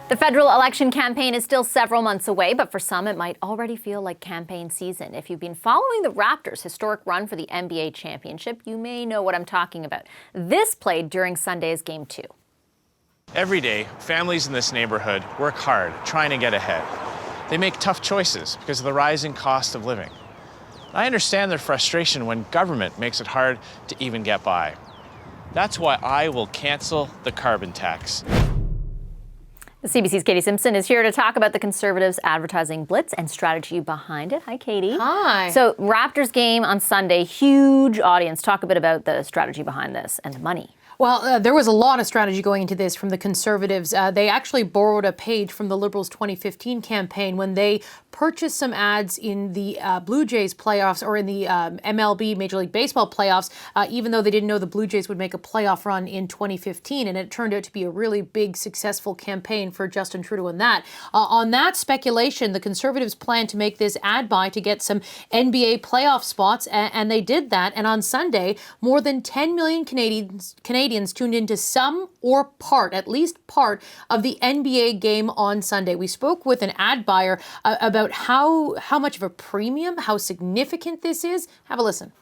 The federal election campaign is still several months away, but for some it might already feel like campaign season. If you've been following the Raptors' historic run for the NBA championship, you may know what I'm talking about. This played during Sunday's Game 2. Every day, families in this neighborhood work hard trying to get ahead. They make tough choices because of the rising cost of living. I understand their frustration when government makes it hard to even get by. That's why I will cancel the carbon tax. The CBC's Katie Simpson is here to talk about the Conservatives' advertising blitz and strategy behind it. Hi, Katie. Hi. So, Raptors game on Sunday, huge audience. Talk a bit about the strategy behind this and the money. Well, there was a lot of strategy going into this from the Conservatives. They actually borrowed a page from the Liberals' 2015 campaign when they purchased some ads in the Blue Jays playoffs or in the MLB, Major League Baseball playoffs, even though they didn't know the Blue Jays would make a playoff run in 2015. And it turned out to be a really big, successful campaign for Justin Trudeau in that. On that speculation, the Conservatives plan to make this ad buy to get some NBA playoff spots, and they did that. And on Sunday, more than 10 million Canadians tuned into some or part, at least part, of the NBA game on Sunday. We spoke with an ad buyer about how much of a premium, how significant this is. Have a listen.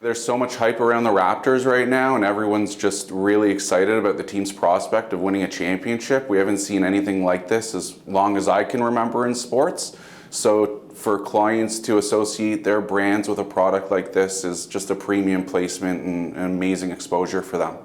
There's so much hype around the Raptors right now, and everyone's just really excited about the team's prospect of winning a championship. We haven't seen anything like this as long as I can remember in sports. So for clients to associate their brands with a product like this is just a premium placement and an amazing exposure for them.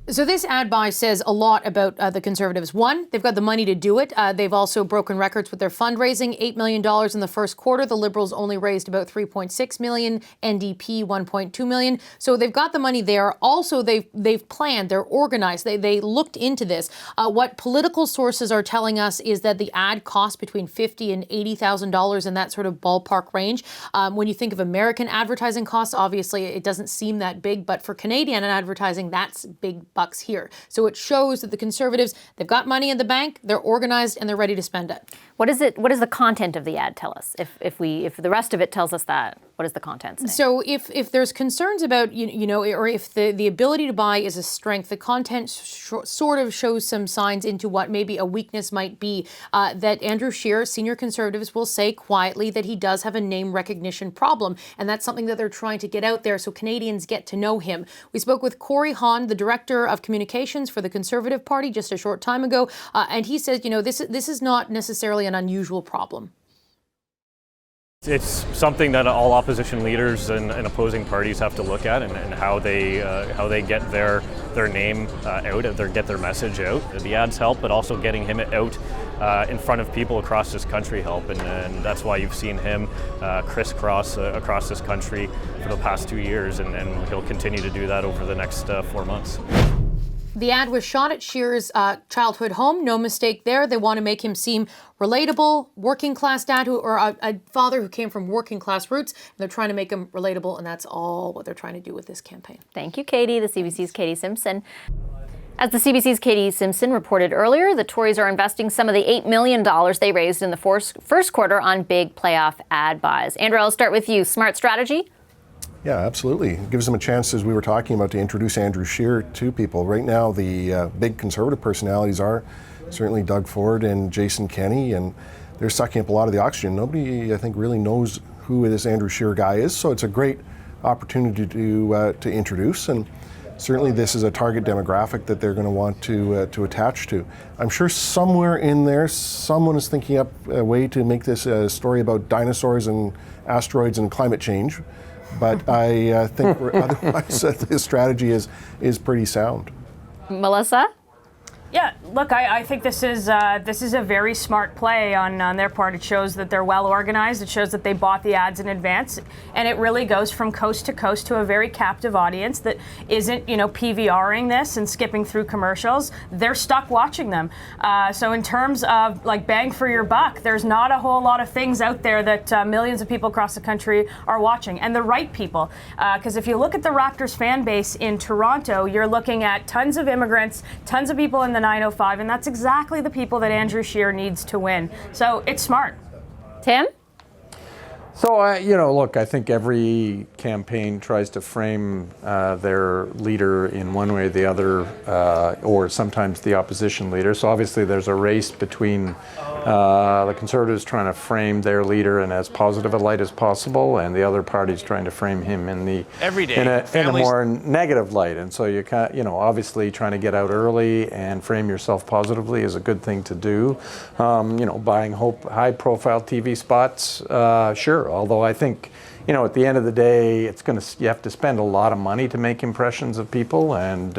So this ad buy says a lot about the Conservatives. One, they've got the money to do it. They've also broken records with their fundraising, $8 million in the first quarter. The Liberals only raised about $3.6 million, NDP $1.2 million. So they've got the money there. Also, they've planned, they're organized, they looked into this. What political sources are telling us is that the ad costs between $50,000 and $80,000 in that sort of ballpark range. When you think of American advertising costs, obviously it doesn't seem that big, but for Canadian advertising, that's big bucks here. So it shows that the Conservatives, they've got money in the bank, they're organized, and they're ready to spend it. What is the content of the ad tell us? If the rest of it tells us that, what does the content say? So if there's concerns about, or if the ability to buy is a strength, the content sort of shows some signs into what maybe a weakness might be, that Andrew Scheer, senior Conservatives, will say quietly that he does have a name recognition problem. And that's something that they're trying to get out there so Canadians get to know him. We spoke with Corey Hahn, the Director of Communications for the Conservative Party, just a short time ago. And he says, this is not necessarily an unusual problem. It's something that all opposition leaders and opposing parties have to look at, and how they get their name out, get their message out. The ads help, but also getting him out in front of people across this country help, and that's why you've seen him crisscross across this country for the past 2 years, and he'll continue to do that over the next 4 months. The ad was shot at Scheer's childhood home. No mistake there. They want to make him seem relatable, working class dad or a father who came from working class roots. And they're trying to make him relatable, and that's all what they're trying to do with this campaign. Thank you, Katie. The CBC's Katie Simpson. As the CBC's Katie Simpson reported earlier, the Tories are investing some of the $8 million they raised in the first quarter on big playoff ad buys. Andrew, I'll start with you. Smart strategy? Yeah, absolutely. It gives them a chance, as we were talking about, to introduce Andrew Scheer to people. Right now, the big Conservative personalities are certainly Doug Ford and Jason Kenney, and they're sucking up a lot of the oxygen. Nobody, I think, really knows who this Andrew Scheer guy is, so it's a great opportunity to introduce, and certainly this is a target demographic that they're going to want to attach to. I'm sure somewhere in there, someone is thinking up a way to make this a story about dinosaurs and asteroids and climate change. But I think otherwise the strategy is pretty sound. Melissa? Yeah, look, I think this is a very smart play on their part. It shows that they're well organized. It shows that they bought the ads in advance, and it really goes from coast to coast to a very captive audience that isn't, PVRing this and skipping through commercials. They're stuck watching them. So in terms of like bang for your buck, there's not a whole lot of things out there that millions of people across the country are watching, and the right people. Because if you look at the Raptors fan base in Toronto, you're looking at tons of immigrants, tons of people in the 905, and that's exactly the people that Andrew Scheer needs to win. So it's smart. Tim? So, look, I think every campaign tries to frame their leader in one way or the other, or sometimes the opposition leader. So obviously there's a race between the Conservatives trying to frame their leader in as positive a light as possible, and the other parties trying to frame him in a more negative light. And so you can't, obviously trying to get out early and frame yourself positively is a good thing to do. Buying high-profile TV spots, sure. Although I think, at the end of the day, you have to spend a lot of money to make impressions of people, and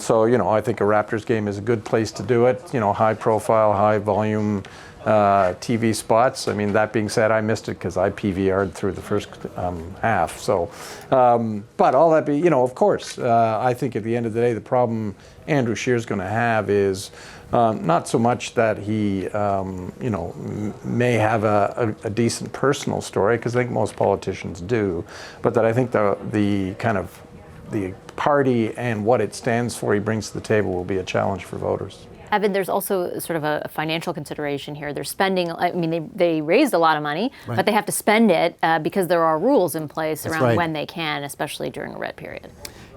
so I think a Raptors game is a good place to do it. High profile, high volume TV spots. I mean, that being said, I missed it because I PVR'd through the first half. So, but all that of course, I think at the end of the day, the problem Andrew Scheer is going to have is not so much that he, may have a decent personal story, because I think most politicians do, but that I think the kind of the party and what it stands for he brings to the table will be a challenge for voters. Evan, there's also sort of a financial consideration here. They're spending, they raised a lot of money, right, but they have to spend it because there are rules in place around when they can, especially during a red period.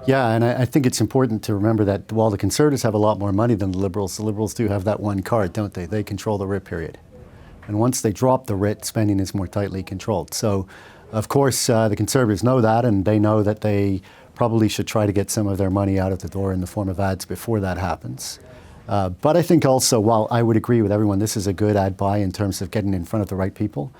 Yeah, and I think it's important to remember that while the Conservatives have a lot more money than the Liberals do have that one card, don't they? They control the writ period. And once they drop the writ, spending is more tightly controlled. So, of course, the Conservatives know that, and they know that they probably should try to get some of their money out of the door in the form of ads before that happens. But I think also, while I would agree with everyone, this is a good ad buy in terms of getting in front of the right people,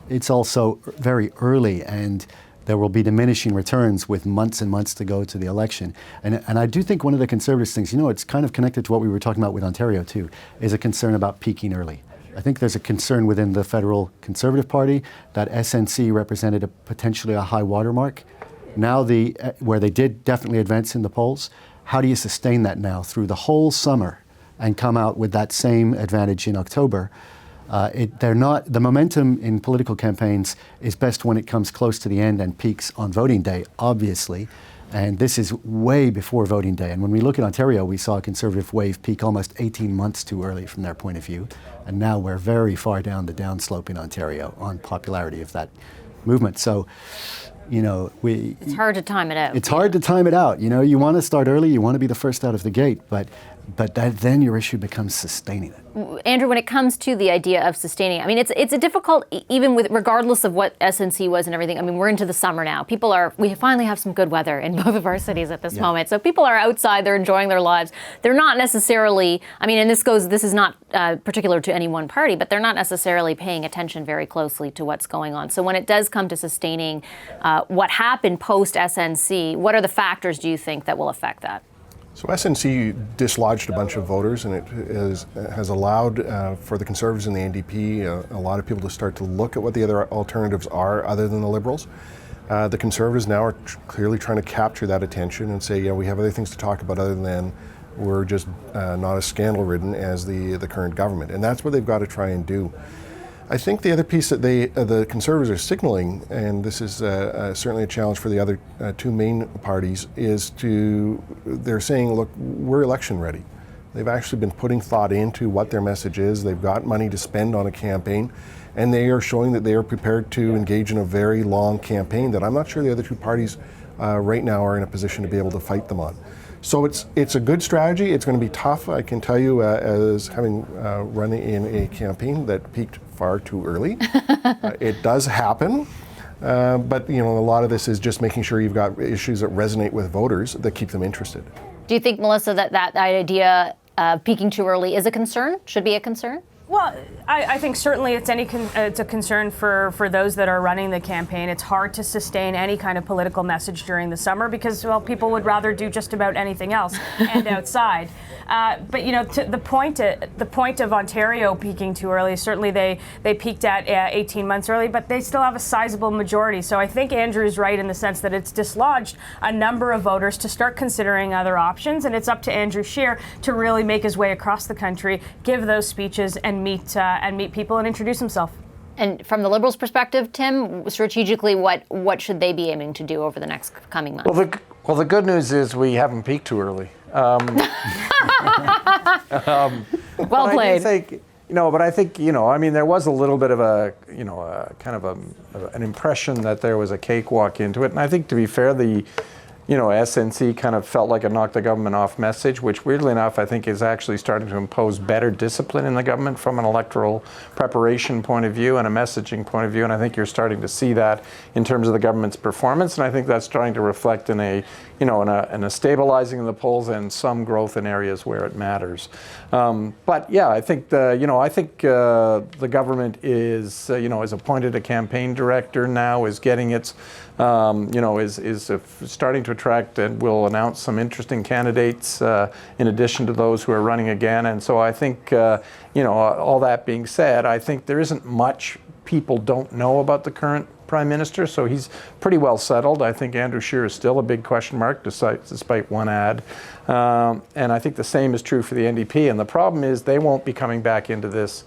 it's also very early, and there will be diminishing returns with months and months to go to the election. And I do think one of the Conservatives things, it's kind of connected to what we were talking about with Ontario too, is a concern about peaking early. I think there's a concern within the federal Conservative Party that SNC represented potentially a high watermark. Now where they did definitely advance in the polls, how do you sustain that now through the whole summer and come out with that same advantage in October? The momentum in political campaigns is best when it comes close to the end and peaks on voting day, obviously. And this is way before voting day. And when we look at Ontario, we saw a Conservative wave peak almost 18 months too early from their point of view. And now we're very far down the downslope in Ontario on popularity of that movement. So, it's hard to time it out. It's hard to time it out. You want to start early, you want to be the first out of the gate, but then your issue becomes sustaining it. Andrew, when it comes to the idea of sustaining, it's a difficult, even regardless of what SNC was and everything. We're into the summer now. We finally have some good weather in both of our cities at this moment. So people are outside, they're enjoying their lives. They're not necessarily, and this is not particular to any one party, but they're not necessarily paying attention very closely to what's going on. So when it does come to sustaining what happened post SNC, what are the factors, do you think, that will affect that? So SNC dislodged a bunch of voters, and it has allowed for the Conservatives and the NDP, a lot of people to start to look at what the other alternatives are other than the Liberals. The Conservatives now are clearly trying to capture that attention and say, we have other things to talk about other than we're just not as scandal-ridden as the current government. And that's what they've got to try and do. I think the other piece that the Conservatives are signaling, and this is certainly a challenge for the other two main parties, is they're saying, look, we're election ready. They've actually been putting thought into what their message is. They've got money to spend on a campaign, and they are showing that they are prepared to engage in a very long campaign that I'm not sure the other two parties right now are in a position to be able to fight them on. So it's a good strategy. It's going to be tough, I can tell you, as having run in a campaign that peaked far too early. It does happen, but a lot of this is just making sure you've got issues that resonate with voters that keep them interested. Do you think, Melissa, that idea of peaking too early is a concern? Should be a concern? Well, I think certainly it's a concern for those that are running the campaign. It's hard to sustain any kind of political message during the summer because, people would rather do just about anything else and outside. But to the point of Ontario peaking too early, certainly they peaked at 18 months early, but they still have a sizable majority. So I think Andrew's right in the sense that it's dislodged a number of voters to start considering other options, and it's up to Andrew Scheer to really make his way across the country, give those speeches, and meet people and introduce himself. And from the Liberals' perspective, Tim, strategically, what should they be aiming to do over the next coming months? Well, the good news is we haven't peaked too early. Well played. But I think, there was a little bit of a kind of an impression that there was a cakewalk into it. And I think, to be fair, the SNC kind of felt like a knock the government off message, which weirdly enough I think is actually starting to impose better discipline in the government from an electoral preparation point of view and a messaging point of view. And I think you're starting to see that in terms of the government's performance. And I think that's starting to reflect in a stabilizing of the polls and some growth in areas where it matters. But yeah, I think the government is has appointed a campaign director now, is getting its is starting to attract and will announce some interesting candidates in addition to those who are running again. And so I think, all that being said, I think there isn't much people don't know about the current Prime Minister, so he's pretty well settled. I think Andrew Scheer is still a big question mark despite one ad. And I think the same is true for the NDP. And the problem is they won't be coming back into this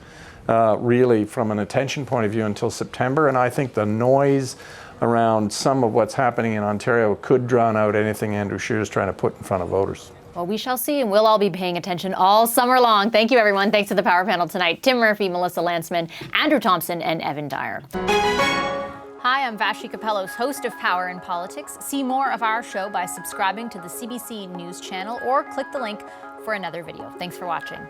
really from an attention point of view until September. And I think the noise around some of what's happening in Ontario could drown out anything Andrew Scheer is trying to put in front of voters. Well, we shall see, and we'll all be paying attention all summer long. Thank you, everyone. Thanks to the Power Panel tonight. Tim Murphy, Melissa Lantzman, Andrew Thompson, and Evan Dyer. Hi, I'm Vashi Capellos, host of Power in Politics. See more of our show by subscribing to the CBC News channel or click the link for another video. Thanks for watching.